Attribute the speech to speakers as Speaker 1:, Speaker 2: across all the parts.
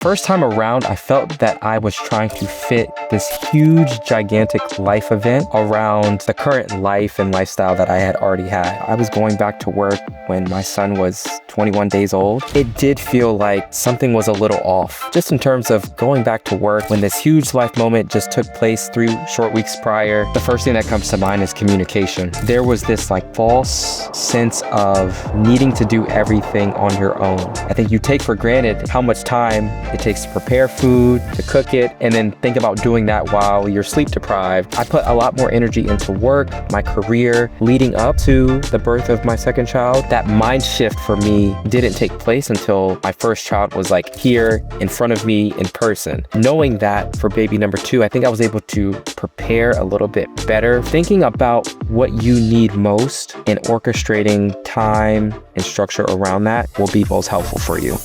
Speaker 1: First time around, I felt that I was trying to fit this huge, gigantic life event around the current life and lifestyle that I had already had. I was going back to work when my son was 21 days old. It did feel like something was a little off, just in terms of going back to work when this huge life moment just took place 3 short weeks prior. The first thing that comes to mind is communication. There was this false sense of needing to do everything on your own. I think you take for granted how much time it takes to prepare food, to cook it, and then think about doing that while you're sleep deprived. I put a lot more energy into work, my career, leading up to the birth of my second child. That mind shift for me didn't take place until my first child was here in front of me in person. Knowing that for baby number 2, I think I was able to prepare a little bit better. Thinking about what you need most and orchestrating time and structure around that will be most helpful for you.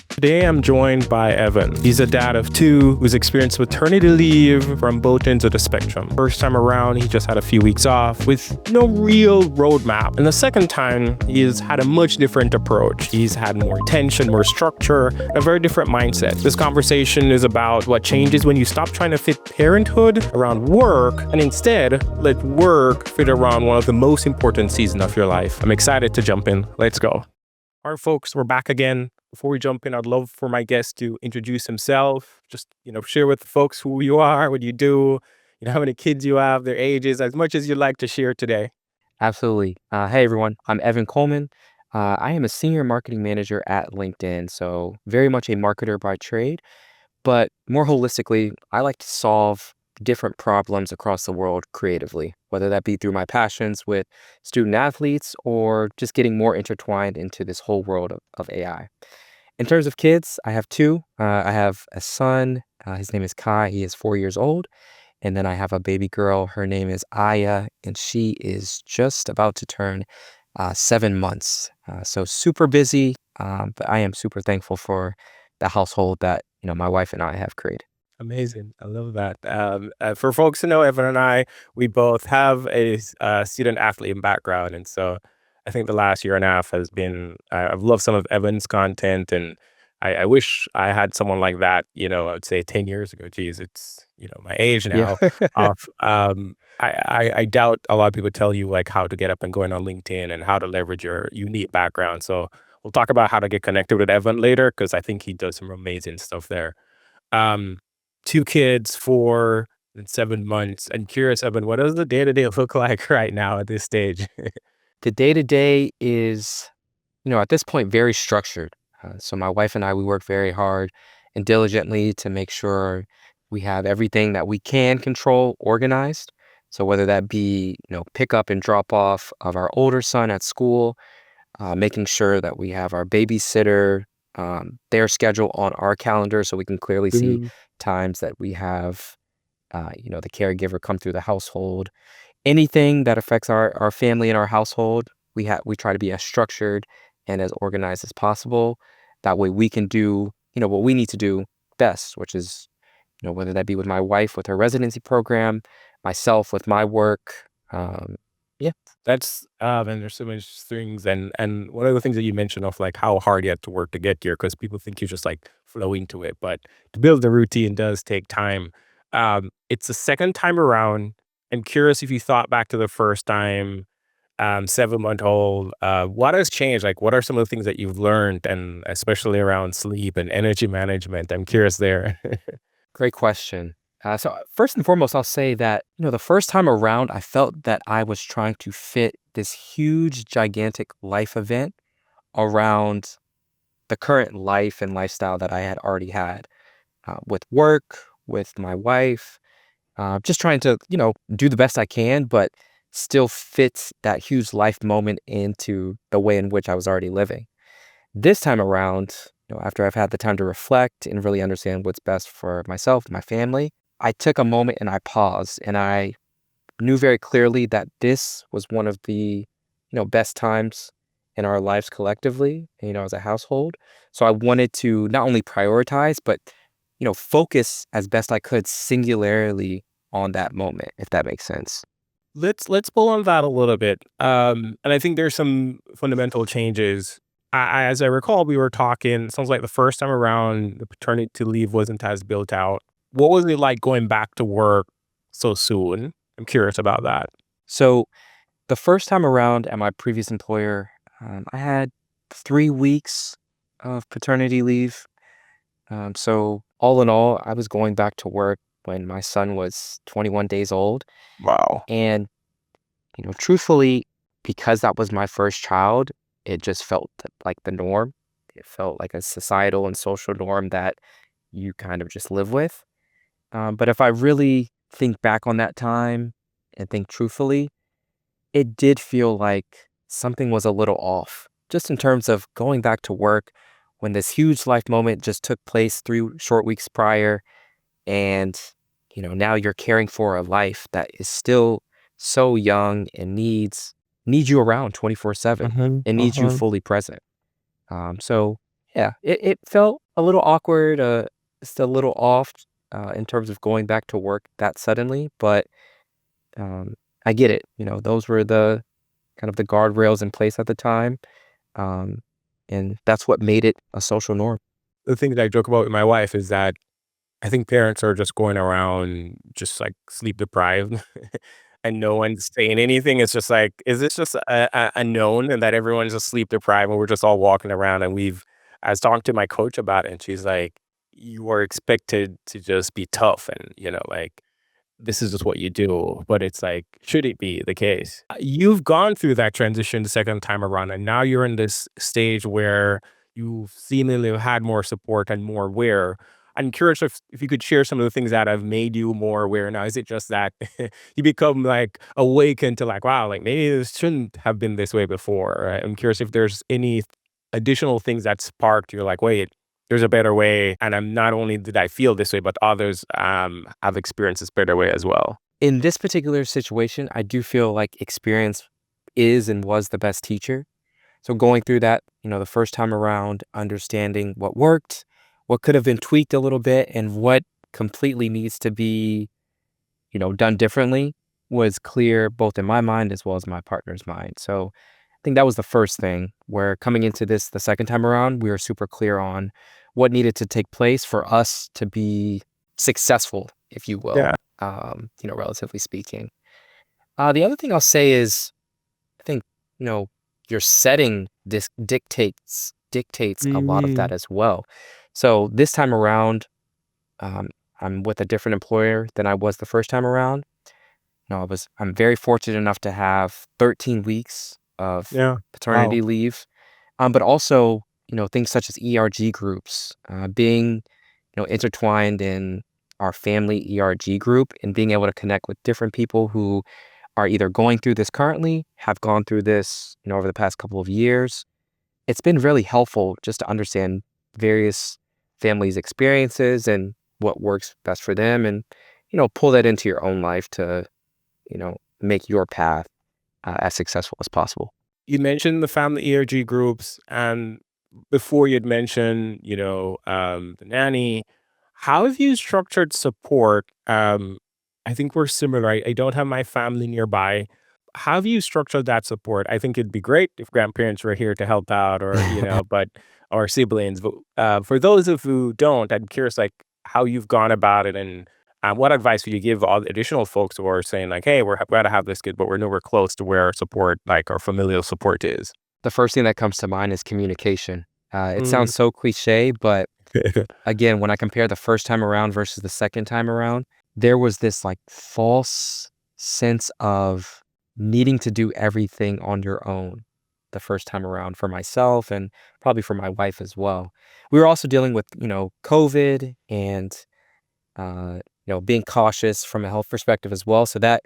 Speaker 2: Today, I'm joined by Evan. He's a dad of 2 who's experienced maternity leave from both ends of the spectrum. First time around, he just had a few weeks off with no real roadmap. And the second time, he's had a much different approach. He's had more attention, more structure, a very different mindset. This conversation is about what changes when you stop trying to fit parenthood around work and instead let work fit around one of the most important seasons of your life. I'm excited to jump in. Let's go. All right, folks, we're back again. Before we jump in, I'd love for my guest to introduce himself. Just, share with the folks who you are, what you do, how many kids you have, their ages, as much as you'd like to share today.
Speaker 1: Absolutely. Hey, everyone. I'm Evan Coleman. I am a senior marketing manager at LinkedIn, so very much a marketer by trade. But more holistically, I like to solve different problems across the world creatively, whether that be through my passions with student athletes or just getting more intertwined into this whole world of AI. In terms of kids, I have 2. I have a son. His name is Kai. He is 4 years old. And then I have a baby girl. Her name is Aya, and she is just about to turn 7 months. So super busy, but I am super thankful for the household that my wife and I have created.
Speaker 2: Amazing. I love that. For folks to know, Evan and I, we both have a student athlete background. And so I think the last year and a half has been, I've loved some of Evan's content. And I wish I had someone like that, I would say 10 years ago. Geez, it's, my age
Speaker 1: Yeah.
Speaker 2: now. I doubt a lot of people tell you how to get up and going on LinkedIn and how to leverage your unique background. So we'll talk about how to get connected with Evan later, because I think he does some amazing stuff there. Um, 2 kids, 4 and 7 months. I'm curious, Evan, what does the day-to-day look like right now at this stage?
Speaker 1: The day-to-day is, at this point, very structured. So my wife and I, we work very hard and diligently to make sure we have everything that we can control organized. So whether that be, pick up and drop off of our older son at school, making sure that we have our babysitter, their schedule on our calendar so we can clearly see
Speaker 2: Mhm.
Speaker 1: times that we have, the caregiver come through the household. Anything that affects our family and our household, we try to be as structured and as organized as possible. That way we can do, what we need to do best, which is, whether that be with my wife with her residency program, myself with my work. Yeah.
Speaker 2: That's and there's so many things, and one of the things that you mentioned of how hard you had to work to get here, because people think you just flow into it, but to build the routine does take time. It's the second time around. I'm curious if you thought back to the first time, 7-month-old, what has changed? What are some of the things that you've learned, and especially around sleep and energy management? I'm curious there.
Speaker 1: Great question. So first and foremost, I'll say that, the first time around, I felt that I was trying to fit this huge, gigantic life event around the current life and lifestyle that I had already had with work, with my wife, just trying to, do the best I can, but still fit that huge life moment into the way in which I was already living. This time around, after I've had the time to reflect and really understand what's best for myself, my family, I took a moment and I paused and I knew very clearly that this was one of the, best times in our lives collectively, as a household. So I wanted to not only prioritize, but, focus as best I could singularly on that moment, if that makes sense.
Speaker 2: Let's pull on that a little bit. And I think there's some fundamental changes. As I recall, we were talking, sounds like the first time around, the paternity leave wasn't as built out. What was it like going back to work so soon? I'm curious about that.
Speaker 1: So the first time around at my previous employer, I had 3 weeks of paternity leave. So all in all, I was going back to work when my son was 21 days old.
Speaker 2: Wow.
Speaker 1: And, truthfully, because that was my first child, it just felt like the norm. It felt like a societal and social norm that you kind of just live with. But if I really think back on that time and think truthfully, it did feel like something was a little off, just in terms of going back to work when this huge life moment just took place 3 short weeks prior. And, now you're caring for a life that is still so young and needs you around 24/7
Speaker 2: Mhm,
Speaker 1: and needs you
Speaker 2: mhm.
Speaker 1: fully present. So yeah, it felt a little awkward, just a little off in terms of going back to work that suddenly, but um, I get it. Those were the kind of the guardrails in place at the time. Um, and that's what made it a social norm.
Speaker 2: The thing that I joke about with my wife is that I think parents are just going around just, like, sleep deprived, and no one's saying anything. It's just like, is this just a known and that everyone's just sleep deprived and we're just all walking around and I was talking to my coach about it, and she's like, "You are expected to just be tough and, like, this is just what you do," but it's like, should it be the case? You've gone through that transition the second time around, and now you're in this stage where you seemingly have had more support and more aware. I'm curious if you could share some of the things that have made you more aware now. Is it just that you become, like, awakened to, like, "Wow, like, maybe this shouldn't have been this way before," right? I'm curious if there's any additional things that sparked you're like, "Wait, there's a better way, and I'm not only did I feel this way, but others, have experienced this better way as well."
Speaker 1: In this particular situation, I do feel like experience is and was the best teacher. So going through that, the first time around, understanding what worked, what could have been tweaked a little bit, and what completely needs to be, done differently was clear both in my mind as well as my partner's mind. So I think that was the first thing where coming into this the second time around, we were super clear on what needed to take place for us to be successful, if you will,
Speaker 2: Yeah.
Speaker 1: relatively speaking. The other thing I'll say is I think, you know, your setting dictates a lot of
Speaker 2: Mhm.
Speaker 1: that as well. So this time around, um, I'm with a different employer than I was the first time around. I'm very fortunate enough to have 13 weeks of
Speaker 2: Yeah.
Speaker 1: paternity
Speaker 2: Wow.
Speaker 1: leave, but also, things such as ERG groups, being, intertwined in our family ERG group and being able to connect with different people who are either going through this currently, have gone through this, over the past couple of years. It's been really helpful just to understand various families' experiences and what works best for them and, pull that into your own life to, make your path as successful as possible.
Speaker 2: You mentioned the family ERG groups, and before you'd mentioned, the nanny. How have you structured support? I think we're similar. I don't have my family nearby. How have you structured that support? I think it'd be great if grandparents were here to help out, or but or siblings. But for those of who don't, I'm curious, like, how you've gone about it, and what advice would you give all the additional folks who are saying, like, "Hey, we're glad to have this kid, but we're nowhere close to where our support, like our familial support, is."
Speaker 1: The first thing that comes to mind is communication. It
Speaker 2: Mm.
Speaker 1: sounds so cliche, but again, when I compare the first time around versus the second time around, there was this like false sense of needing to do everything on your own the first time around for myself and probably for my wife as well. We were also dealing with, COVID and being cautious from a health perspective as well. So that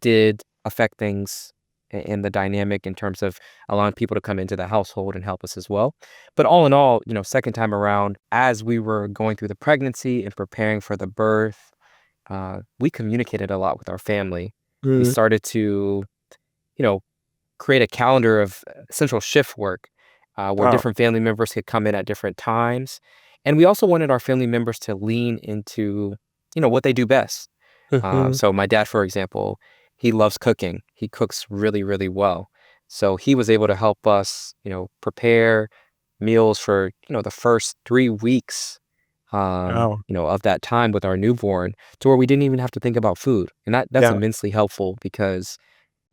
Speaker 1: did affect things in the dynamic in terms of allowing people to come into the household and help us as well. But all in all, second time around, as we were going through the pregnancy and preparing for the birth, we communicated a lot with our family. We
Speaker 2: Mm.
Speaker 1: started to, you know, create a calendar of essential shift work where
Speaker 2: Wow.
Speaker 1: different family members could come in at different times. And we also wanted our family members to lean into, what they do best.
Speaker 2: Mhm.
Speaker 1: So my dad, for example, he loves cooking. He cooks really, really well. So he was able to help us, prepare meals for, the first 3 weeks,
Speaker 2: Oh,
Speaker 1: of that time with our newborn, to where we didn't even have to think about food. And that's
Speaker 2: yeah.
Speaker 1: immensely helpful, because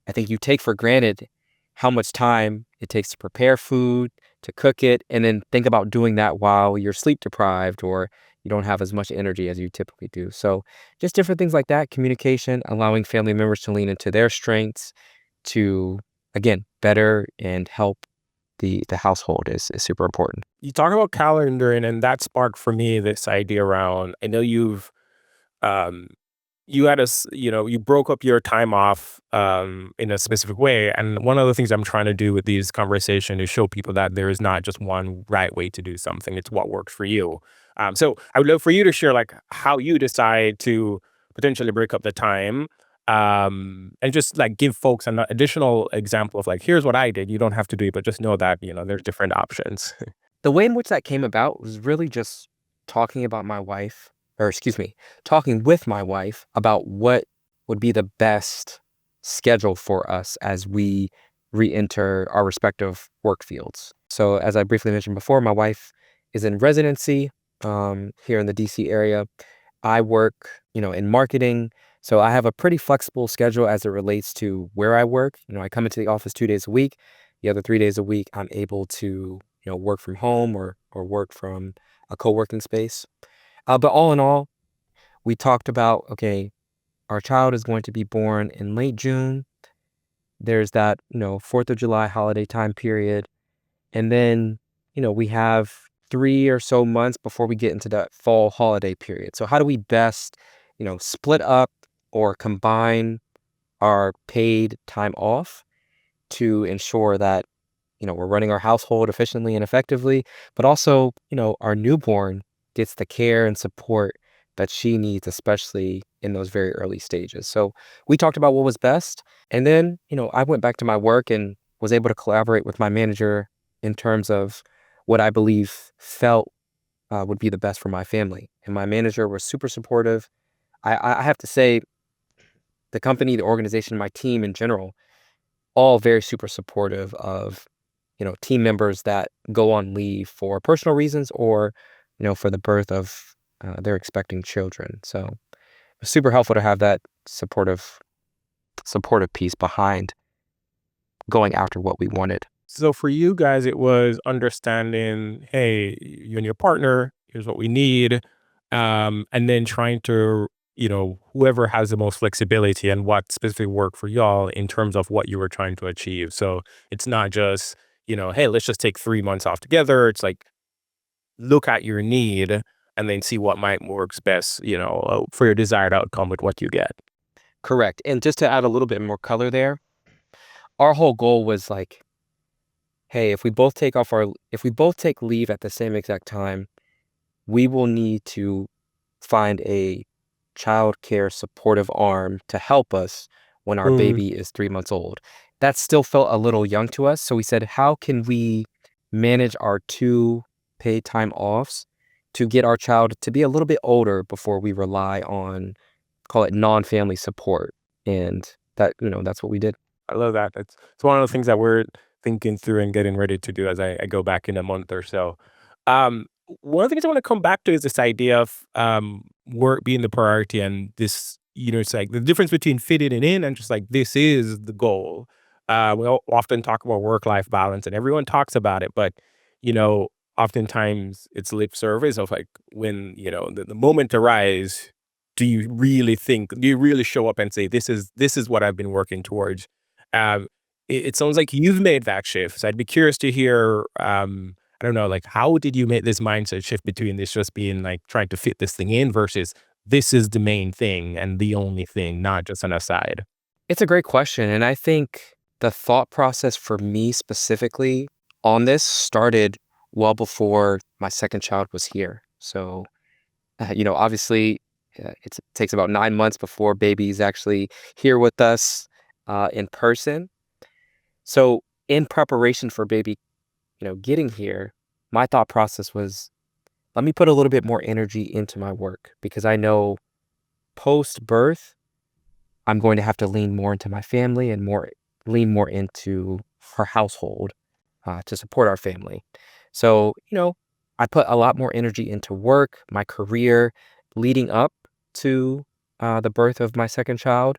Speaker 1: I think you take for granted how much time it takes to prepare food, to cook it, and then think about doing that while you're sleep deprived or you don't have as much energy as you typically do. So just different things like that, communication, allowing family members to lean into their strengths to, again, better and help the household is super important.
Speaker 2: You talk about calendaring, and that sparked for me this idea around, I know um, you had you broke up your time off in a specific way. And one of the things I'm trying to do with these conversations is show people that there is not just one right way to do something. It's what works for you. So I would love for you to share like how you decide to potentially break up the time, and just like give folks an additional example of like, here's what I did. You don't have to do it, but just know that, there's different options.
Speaker 1: The way in which that came about was really just talking about my wife, or excuse me, talking with my wife about what would be the best schedule for us as we re-enter our respective work fields. So as I briefly mentioned before, my wife is in residency here in the DC area. I work, in marketing. So I have a pretty flexible schedule as it relates to where I work. I come into the office 2 days a week. The other 3 days a week, I'm able to, work from home or work from a co-working space. But all in all, we talked about, okay, our child is going to be born in late June. There's that, 4th of July holiday time period. And then, we have 3 or so months before we get into that fall holiday period. So how do we best, split up or combine our paid time off to ensure that, we're running our household efficiently and effectively, but also, our newborn gets the care and support that she needs, especially in those very early stages. So we talked about what was best. And then, I went back to my work and was able to collaborate with my manager in terms of what I believe felt would be the best for my family. And my manager was super supportive. I have to say, the company, the organization, my team in general, all very super supportive of, team members that go on leave for personal reasons or, for the birth of their expecting children. So it was super helpful to have that supportive piece behind going after what we wanted.
Speaker 2: So for you guys, it was understanding, hey, you and your partner, here's what we need. And then trying to, whoever has the most flexibility and what specifically work for y'all in terms of what you were trying to achieve. So it's not just, hey, let's just take 3 months off together. It's like, look at your need and then see what might works best, for your desired outcome with what you get.
Speaker 1: Correct. And just to add a little bit more color there, our whole goal was like, hey, if we both take leave at the same exact time, we will need to find a child care supportive arm to help us when our
Speaker 2: Mm,
Speaker 1: baby is 3 months old. That still felt a little young to us. So we said, how can we manage our two paid time offs to get our child to be a little bit older before we rely on, call it non-family support? And that's what we did.
Speaker 2: I love that. It's one of the things that we're thinking through and getting ready to do as I go back in a month or so. Um, One of the things I want to come back to is this idea of work being the priority and this, it's like the difference between fitting it in and just like this is the goal. Often talk about work-life balance and everyone talks about it, but you know, oftentimes it's lip service of like when, the moment arrives, do you really show up and say, this is what I've been working towards? It sounds like you've made that shift. So I'd be curious to hear, I don't know, like how did you make this mindset shift between this just being like trying to fit this thing in versus this is the main thing and the only thing, not just an aside?
Speaker 1: It's a great question. And I think the thought process for me specifically on this started well before my second child was here. So, obviously, it takes about 9 months before baby's actually here with us in person. So, in preparation for baby, getting here, my thought process was, let me put a little bit more energy into my work because I know post birth, I'm going to have to lean more into my family and lean more into our household to support our family. So, I put a lot more energy into work, my career leading up to the birth of my second child.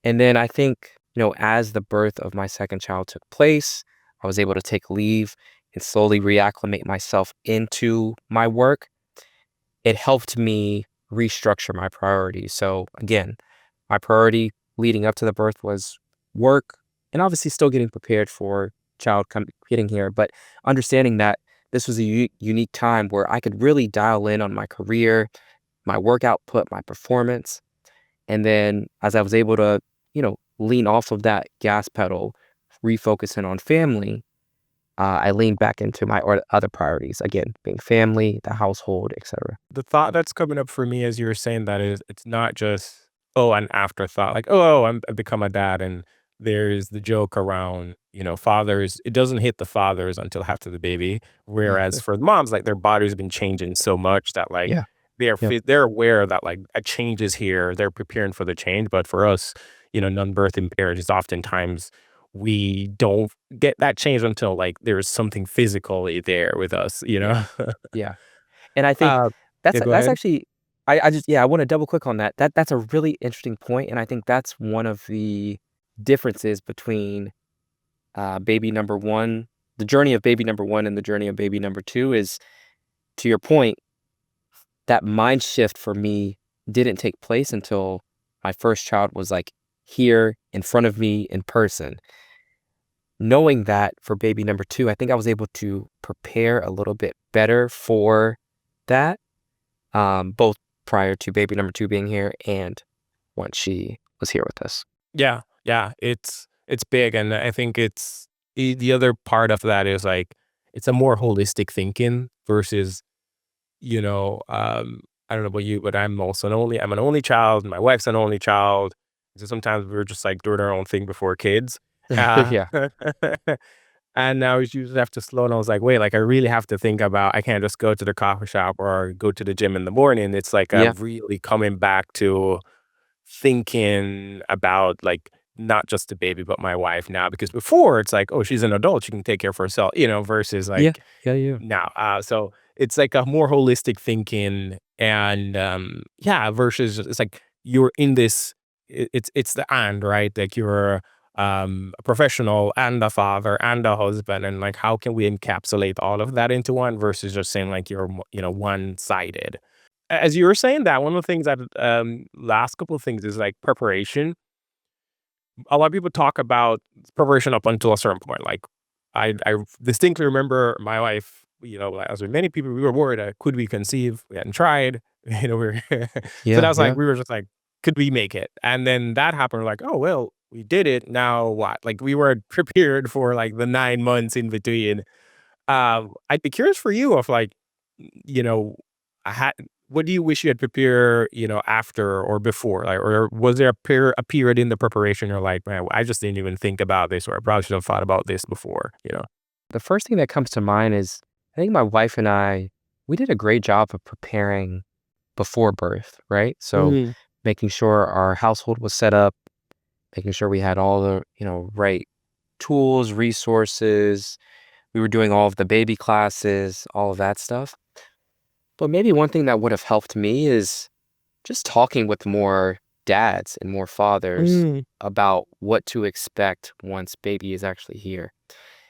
Speaker 1: And then I think, as the birth of my second child took place, I was able to take leave and slowly reacclimate myself into my work. It helped me restructure my priorities. So again, my priority leading up to the birth was work and obviously still getting prepared for getting here, but understanding that this was a unique time where I could really dial in on my career, my work output, my performance. And then as I was able to, lean off of that gas pedal, refocusing on family, I leaned back into my other priorities, again, being family, the household, etc.
Speaker 2: The thought that's coming up for me as you were saying that is it's not just, an afterthought, like, I've become a dad. And there's the joke around, fathers, it doesn't hit the fathers until after the baby. Whereas for the moms, like their body's been changing so much that like
Speaker 1: Yeah. Yep.
Speaker 2: they're aware that like a change is here. They're preparing for the change. But for us, non-birth impaired is oftentimes we don't get that change until like there's something physically there with us,
Speaker 1: Yeah. Yeah. And I think
Speaker 2: Uh,
Speaker 1: that's
Speaker 2: yeah, go
Speaker 1: that's
Speaker 2: ahead.
Speaker 1: actually I just yeah, I wanna double click on that. That's a really interesting point, and I think that's one of the differences between, baby number 1 the journey of baby number 1 and the journey of baby number 2 is, to your point, that mind shift for me didn't take place until my first child was, like, here in front of me in person. Knowing that for baby number 2, I think I was able to prepare a little bit better for that. Both prior to baby number 2 being here and once she was here with us.
Speaker 2: Yeah, yeah, it's big, and I think the other part of that is like it's a more holistic thinking versus I don't know about you, but I'm an only child, and my wife's an only child, so sometimes we're just like doing our own thing before kids. Uh,
Speaker 1: Yeah.
Speaker 2: and now you just have to slow down. I was like, wait, like I really have to think about. I can't just go to the coffee shop or go to the gym in the morning. It's like
Speaker 1: Yeah.
Speaker 2: I'm really coming back to thinking about like not just the baby but my wife now, because before it's like, oh, she's an adult, she can take care of herself, versus
Speaker 1: Yeah.
Speaker 2: like
Speaker 1: Yeah, yeah.
Speaker 2: now. So it's like a more holistic thinking. And yeah, versus it's like you're in this, it's the and right, like you're a professional and a father and a husband, and like how can we encapsulate all of that into one versus just saying like you're one sided. As you were saying that, one of the things that, last couple of things is like preparation. A lot of people talk about preparation up until a certain point. Like, I distinctly remember my wife, like, as with many people, we were worried, could we conceive? We hadn't tried, so that
Speaker 1: Yeah,
Speaker 2: was like,
Speaker 1: yeah.
Speaker 2: we were just like, could we make it? And then that happened. We're like, oh, well, we did it. Now what? Like, we were prepared for like the 9 months in between. I'd be curious for you of like, you know, what do you wish you had prepared, after or before? Like, or was there a period in the preparation you're like, man, I just didn't even think about this, or I probably should have thought about this before?
Speaker 1: The first thing that comes to mind is I think my wife and I, we did a great job of preparing before birth, right? So
Speaker 2: Mm,
Speaker 1: making sure our household was set up, making sure we had all the, right tools, resources. We were doing all of the baby classes, all of that stuff. But maybe one thing that would have helped me is just talking with more dads and more fathers
Speaker 2: mm,
Speaker 1: about what to expect once baby is actually here.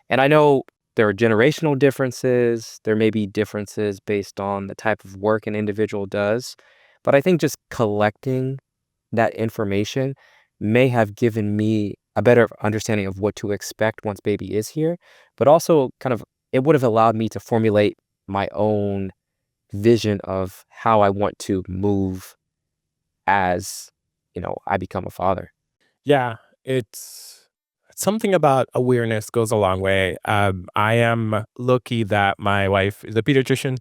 Speaker 1: And I know there are generational differences. There may be differences based on the type of work an individual does. But I think just collecting that information may have given me a better understanding of what to expect once baby is here. But also, kind of, it would have allowed me to formulate my own vision of how I want to move as, I become a father.
Speaker 2: yeah, it's something about awareness goes a long way. I am lucky that my wife is a pediatrician,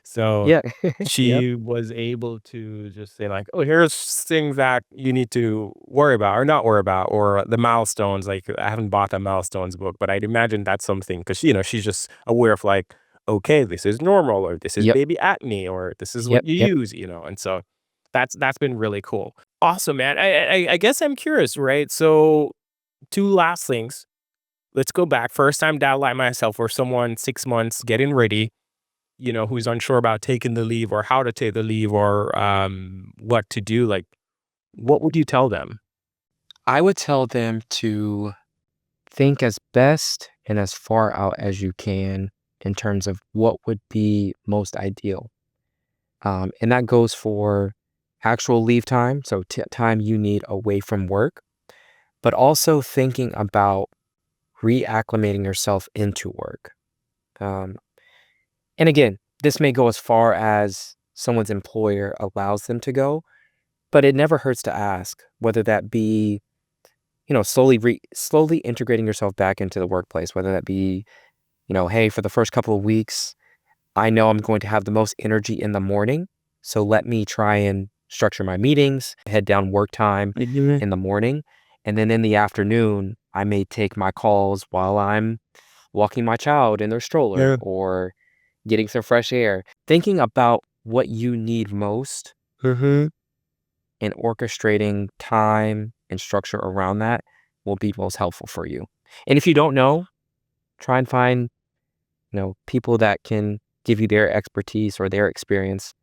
Speaker 2: so
Speaker 1: Yeah. Yep.
Speaker 2: she was able to just say like, "Oh, here's things that you need to worry about or not worry about, or the milestones." Like, I haven't bought a milestones book, but I'd imagine that's something because she's just aware of like, okay, this is normal, or this is
Speaker 1: Yep.
Speaker 2: baby acne, or this is what
Speaker 1: Yep.
Speaker 2: you
Speaker 1: Yep.
Speaker 2: use. And so that's been really cool. Awesome, man. I guess I'm curious, right? So 2 last things. let's go back. First time dad like myself, or someone 6 months getting ready, who's unsure about taking the leave or how to take the leave or what to do. Like, what would you tell them?
Speaker 1: I would tell them to think as best and as far out as you can in terms of what would be most ideal. And that goes for actual leave time, so time you need away from work, but also thinking about reacclimating yourself into work. Um, and again, this may go as far as someone's employer allows them to go, but it never hurts to ask, whether that be, slowly integrating yourself back into the workplace, whether that be, hey, for the first couple of weeks, I know I'm going to have the most energy in the morning, so let me try and structure my meetings, head down work time
Speaker 2: Mhm.
Speaker 1: in the morning, and then in the afternoon, I may take my calls while I'm walking my child in their stroller
Speaker 2: Yeah.
Speaker 1: or getting some fresh air. Thinking about what you need most
Speaker 2: Mhm.
Speaker 1: and orchestrating time and structure around that will be most helpful for you. And if you don't know, try and find, people that can give you their expertise or their experience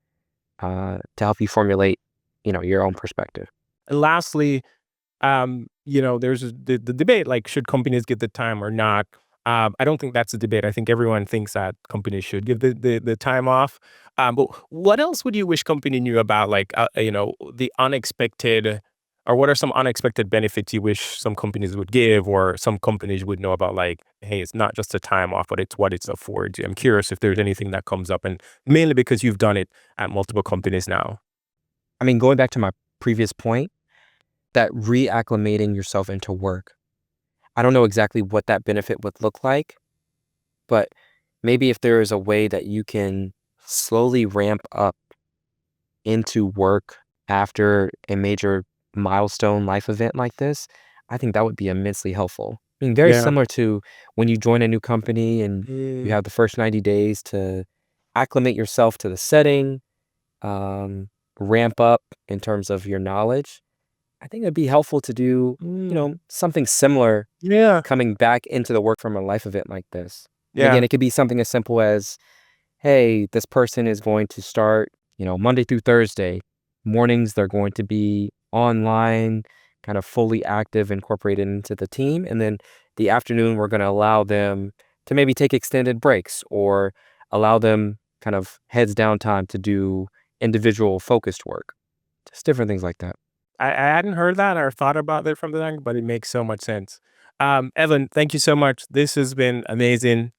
Speaker 1: to help you formulate, your own perspective.
Speaker 2: And lastly, there's the debate, like, should companies give the time or not? I don't think that's a debate. I think everyone thinks that companies should give the time off. But what else would you wish company knew about, like, the unexpected, or what are some unexpected benefits you wish some companies would give, or some companies would know about, like, hey, it's not just a time off, but it's what it's affords you. I'm curious if there's anything that comes up, and mainly because you've done it at multiple companies now.
Speaker 1: I mean, going back to my previous point, that reacclimating yourself into work, I don't know exactly what that benefit would look like, but maybe if there is a way that you can slowly ramp up into work after a major milestone life event like this, I think that would be immensely helpful. I mean, very
Speaker 2: Yeah.
Speaker 1: similar to when you join a new company and you
Speaker 2: Mm.
Speaker 1: have the first 90 days to acclimate yourself to the setting, um, ramp up in terms of your knowledge. I think it'd be helpful to do,
Speaker 2: Mm.
Speaker 1: something similar
Speaker 2: Yeah.
Speaker 1: coming back into the work from a life event like this. And again,
Speaker 2: Yeah.
Speaker 1: it could be something as simple as, hey, this person is going to start, Monday through Thursday. Mornings, they're going to be online, kind of fully active, incorporated into the team. And then the afternoon, we're going to allow them to maybe take extended breaks or allow them kind of heads down time to do individual focused work. Just different things like that.
Speaker 2: I hadn't heard that or thought about it from the angle, but it makes so much sense. Evan, thank you so much. This has been amazing.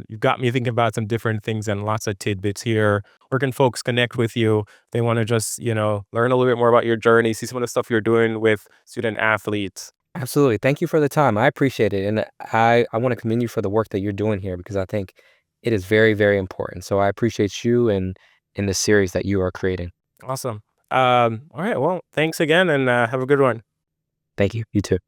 Speaker 2: You've got me thinking about some different things and lots of tidbits here. Where can folks connect with you? They want to just, learn a little bit more about your journey, see some of the stuff you're doing with student athletes.
Speaker 1: Absolutely. Thank you for the time. I appreciate it. And I want to commend you for the work that you're doing here because I think it is very, very important. So I appreciate you and in the series that you are creating.
Speaker 2: Awesome. All right. Well, thanks again, and have a good one.
Speaker 1: Thank you. You too.